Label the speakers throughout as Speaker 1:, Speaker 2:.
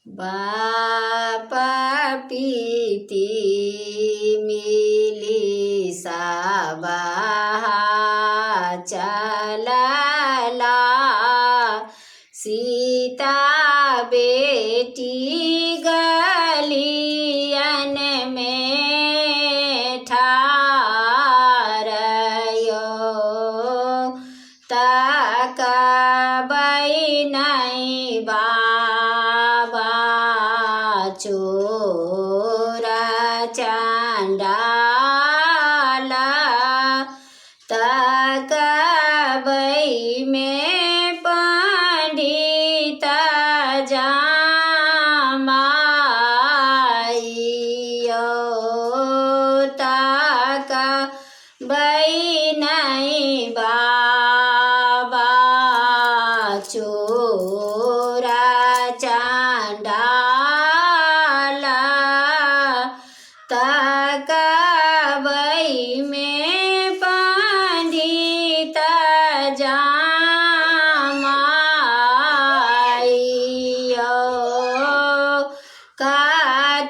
Speaker 1: बापा पीती मिली साबा चलला सीता बेटी गलियन में ठारयो तकबै नहीं बाबा चोर चंडाल तकबै में पंडित जमाइयो तकबै नहीं बाबा चोर चंडाल तकबै में पंडित जमाइयो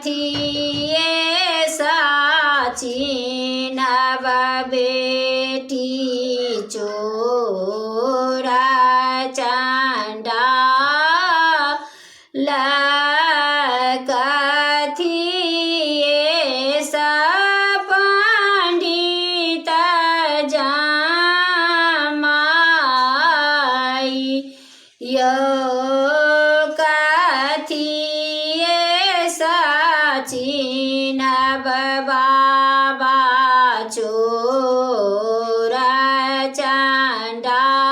Speaker 1: कथिए सचिनब बेटी चोर चंडाल कथिए स पंडित जमाइयो कथिए सचिनब बाबा चोर चंडाल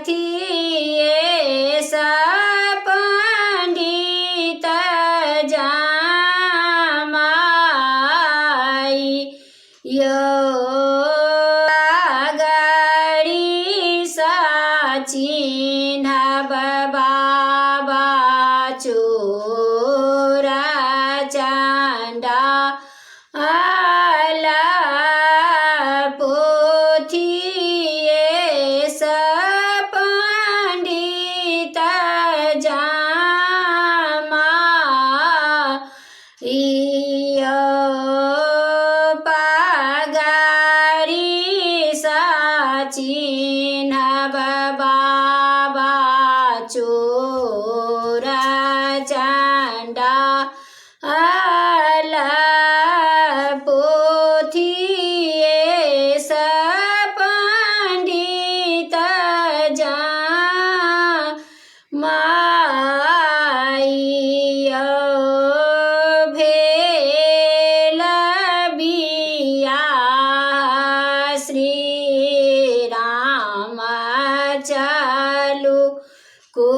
Speaker 1: कथिए स पंडित जमाइयो गड़ी सचिनब बाबा चोर चंडाल पोथिए स पंडित जमाइयो पगड़ी सचिनब बाबा चोर चंडाल पोथिए स पंडित जमाइयो भेल बियाह श्री राम चलू को